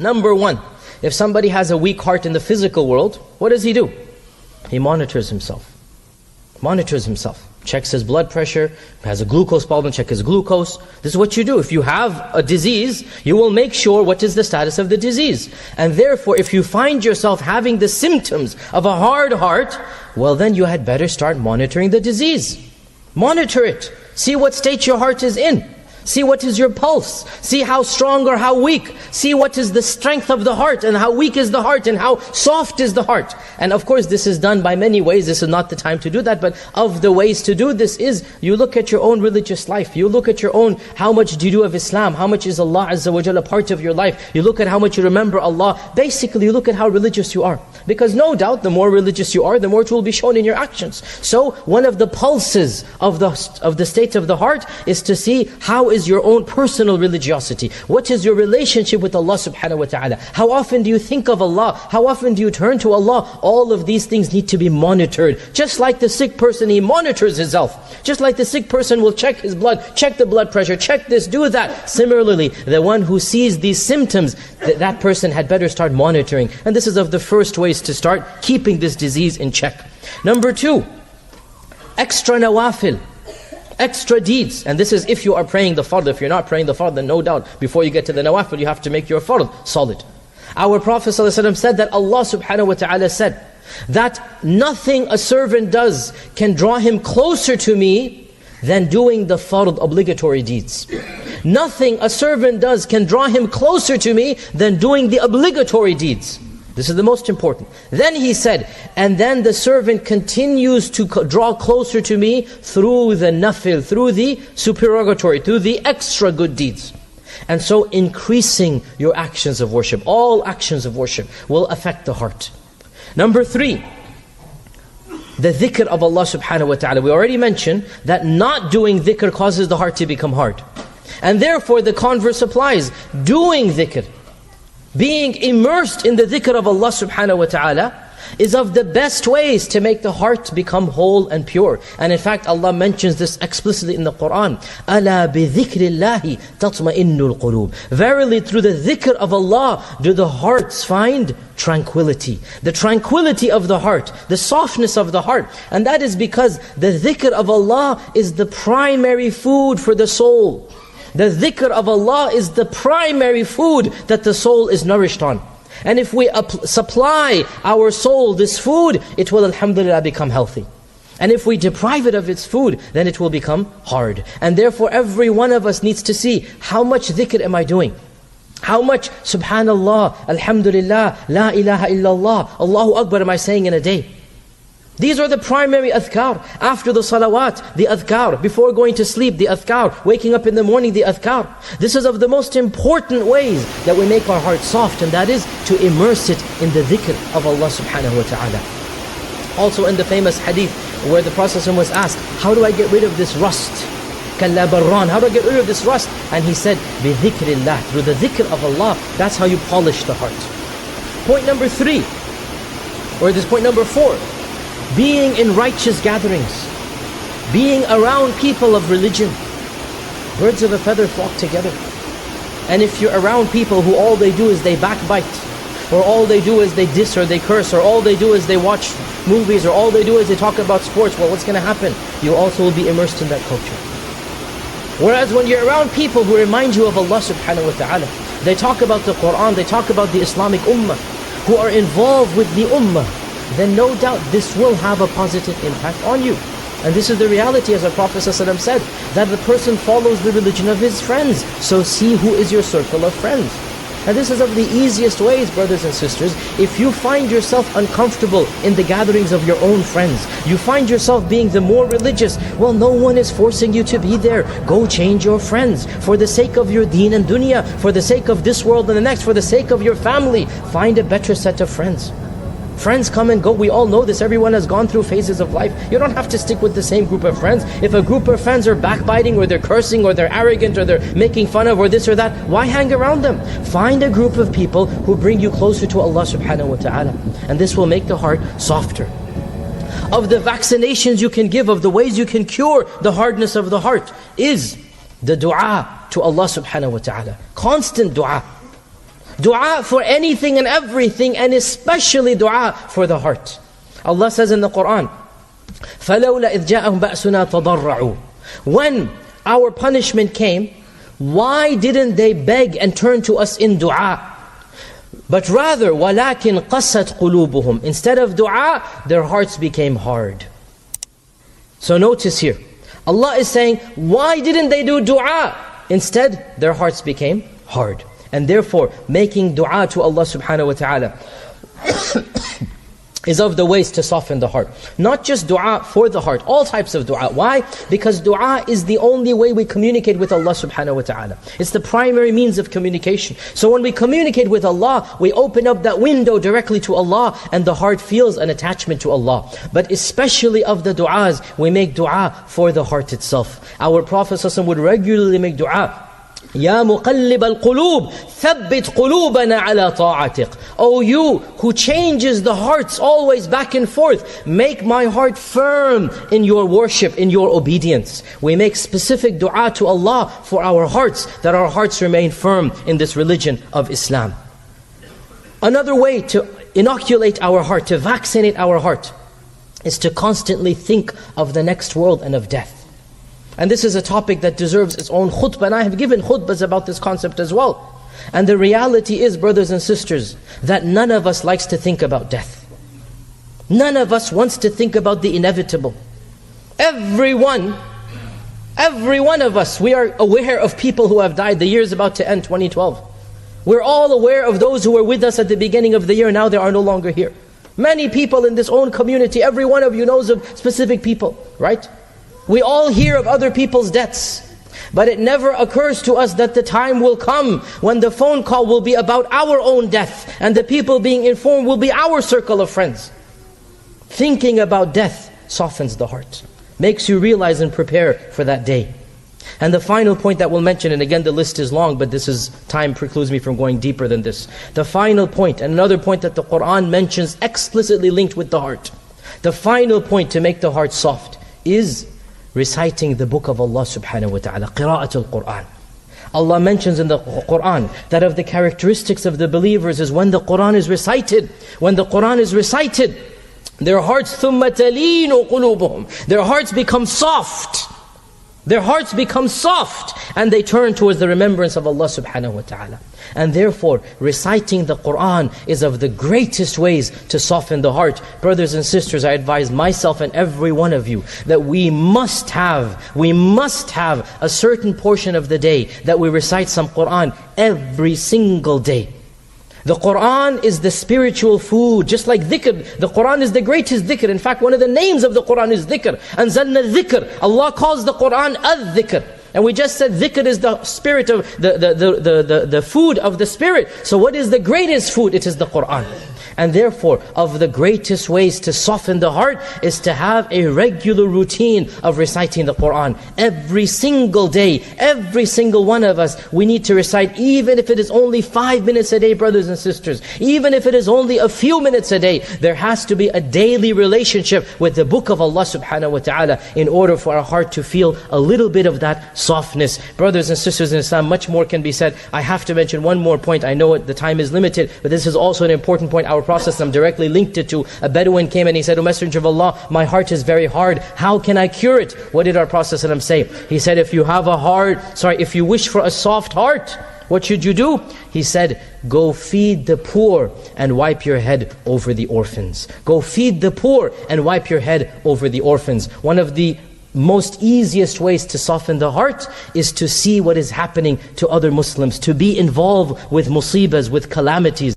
Number one, if somebody has a weak heart in the physical world, what does he do? He monitors himself. Monitors himself. Checks his blood pressure, has a glucose problem, check his glucose. This is what you do. If you have a disease, you will make sure what is the status of the disease. And therefore, if you find yourself having the symptoms of a hard heart, well then you had better start monitoring the disease. Monitor it. See what state your heart is in. See what is your pulse. See how strong or how weak. See what is the strength of the heart and how weak is the heart and how soft is the heart. And of course this is done by many ways. This is not the time to do that. But of the ways to do this is, you look at your own religious life. You look at your own, how much do you do of Islam? How much is Allah Azza wa Jalla a part of your life? You look at how much you remember Allah. Basically you look at how religious you are. Because no doubt the more religious you are, the more it will be shown in your actions. So one of the pulses of the state of the heart is to see how is your own personal religiosity. What is your relationship with Allah subhanahu wa ta'ala? How often do you think of Allah? How often do you turn to Allah? All of these things need to be monitored. Just like the sick person, he monitors his health. Just like the sick person will check his blood, check the blood pressure, check this, do that. Similarly, the one who sees these symptoms, that person had better start monitoring. And this is of the first ways to start keeping this disease in check. Number two, extra nawafil. Extra deeds. And this is if you are praying the fard. If you're not praying the fard, then no doubt, before you get to the nawafil, you have to make your fard solid. Our Prophet ﷺ said that Allah subhanahu wa ta'ala said that nothing a servant does can draw him closer to me than doing the fard obligatory deeds. Nothing a servant does can draw him closer to me than doing the obligatory deeds. This is the most important. Then he said, and then the servant continues to draw closer to me through the nafil, through the supererogatory, through the extra good deeds. And so increasing your actions of worship, all actions of worship will affect the heart. Number three, the dhikr of Allah subhanahu wa ta'ala. We already mentioned that not doing dhikr causes the heart to become hard. And therefore the converse applies. Doing dhikr, being immersed in the dhikr of Allah subhanahu wa ta'ala is of the best ways to make the heart become whole and pure. And in fact Allah mentions this explicitly in the Qur'an. أَلَا بِذِكْرِ اللَّهِ تَطْمَئِنُّ الْقُلُوبِ. Verily through the dhikr of Allah do the hearts find tranquility. The tranquility of the heart, the softness of the heart. And that is because the dhikr of Allah is the primary food for the soul. The dhikr of Allah is the primary food that the soul is nourished on. And if we supply our soul this food, it will alhamdulillah become healthy. And if we deprive it of its food, then it will become hard. And therefore every one of us needs to see, how much dhikr am I doing? How much subhanallah, alhamdulillah, la ilaha illallah, Allahu Akbar am I saying in a day? These are the primary adhkar. After the salawat, the adhkar. Before going to sleep, the adhkar. Waking up in the morning, the adhkar. This is of the most important ways that we make our heart soft, and that is to immerse it in the dhikr of Allah subhanahu wa ta'ala. Also in the famous hadith where the Prophet was asked, how do I get rid of this rust? Kalla barran, how do I get rid of this rust? And he said, bi-dhikrillah, through the dhikr of Allah, that's how you polish the heart. Point number three, or this point number four, being in righteous gatherings, being around people of religion. Birds of a feather flock together. And if you're around people who all they do is they backbite, or all they do is they diss or they curse, or all they do is they watch movies, or all they do is they talk about sports, well, what's going to happen? You also will be immersed in that culture. Whereas when you're around people who remind you of Allah subhanahu wa ta'ala, they talk about the Qur'an, they talk about the Islamic ummah, who are involved with the ummah, then no doubt this will have a positive impact on you. And this is the reality, as our Prophet ﷺ said, that the person follows the religion of his friends. So see who is your circle of friends. And this is of the easiest ways, brothers and sisters. If you find yourself uncomfortable in the gatherings of your own friends, you find yourself being the more religious, well, no one is forcing you to be there. Go change your friends. For the sake of your deen and dunya, for the sake of this world and the next, for the sake of your family, find a better set of friends. Friends come and go, we all know this, everyone has gone through phases of life. You don't have to stick with the same group of friends. If a group of friends are backbiting, or they're cursing, or they're arrogant, or they're making fun of, or this or that, why hang around them? Find a group of people who bring you closer to Allah subhanahu wa ta'ala. And this will make the heart softer. Of the vaccinations you can give, of the ways you can cure the hardness of the heart, is the dua to Allah subhanahu wa ta'ala. Constant dua. Dua for anything and everything, and especially dua for the heart. Allah says in the Qur'an, فَلَوْلَا إِذْ جَاءَهُمْ بَأْسُنَا تَضَرَّعُوا. When our punishment came, why didn't they beg and turn to us in dua? But rather, وَلَكِنْ قَسَتْ قُلُوبُهُمْ. Instead of dua, their hearts became hard. So notice here, Allah is saying, why didn't they do dua? Instead, their hearts became hard. And therefore, making dua to Allah subhanahu wa ta'ala is of the ways to soften the heart. Not just dua for the heart, all types of dua. Why? Because dua is the only way we communicate with Allah subhanahu wa ta'ala. It's the primary means of communication. So when we communicate with Allah, we open up that window directly to Allah, and the heart feels an attachment to Allah. But especially of the du'as, we make dua for the heart itself. Our Prophet ﷺ would regularly make dua. يَا مُقَلِّبَ الْقُلُوبِ ثَبِّتْ قُلُوبَنَا عَلَى طَاعَتِكَ. O you who changes the hearts always back and forth, make my heart firm in your worship, in your obedience. We make specific dua to Allah for our hearts, that our hearts remain firm in this religion of Islam. Another way to inoculate our heart, to vaccinate our heart, is to constantly think of the next world and of death. And this is a topic that deserves its own khutbah, and I have given khutbahs about this concept as well. And the reality is, brothers and sisters, that none of us likes to think about death. None of us wants to think about the inevitable. Every one of us, we are aware of people who have died. The year is about to end, 2012. We're all aware of those who were with us at the beginning of the year, now they are no longer here. Many people in this own community, every one of you knows of specific people, right? We all hear of other people's deaths, but it never occurs to us that the time will come when the phone call will be about our own death, and the people being informed will be our circle of friends. Thinking about death softens the heart, makes you realize and prepare for that day. And the final point that we'll mention, and again the list is long, but time precludes me from going deeper than this. The final point, and another point that the Qur'an mentions explicitly linked with the heart. The final point to make the heart soft is reciting the book of Allah subhanahu wa ta'ala, qira'atul Qur'an. Allah mentions in the Qur'an that of the characteristics of the believers is when the Qur'an is recited, their hearts ثُمَّ تَلِينُ قُلُوبُهُمْ. Their hearts become soft. Their hearts become soft, and they turn towards the remembrance of Allah subhanahu wa ta'ala. And therefore, reciting the Qur'an is of the greatest ways to soften the heart. Brothers and sisters, I advise myself and every one of you that we must have a certain portion of the day that we recite some Qur'an every single day. The Qur'an is the spiritual food, just like dhikr. The Qur'an is the greatest dhikr. In fact, one of the names of the Qur'an is dhikr. أَنزَلْنَا الذِّكْر. Allah calls the Qur'an al-dhikr. And we just said dhikr is the spirit of the food of the spirit. So what is the greatest food? It is the Qur'an. And therefore, of the greatest ways to soften the heart is to have a regular routine of reciting the Qur'an. Every single day, every single one of us, we need to recite, even if it is only 5 minutes a day, brothers and sisters. Even if it is only a few minutes a day, there has to be a daily relationship with the book of Allah subhanahu wa ta'ala in order for our heart to feel a little bit of that softness. Brothers and sisters in Islam, much more can be said. I have to mention one more point. I know the time is limited, but this is also an important point. Our Prophet directly linked it to a Bedouin came and he said, "O Messenger of Allah, my heart is very hard. How can I cure it?" What did our Prophet say? He said, if you wish for a soft heart, what should you do? He said, go feed the poor and wipe your head over the orphans. Go feed the poor and wipe your head over the orphans. One of the most easiest ways to soften the heart is to see what is happening to other Muslims, to be involved with musibas, with calamities.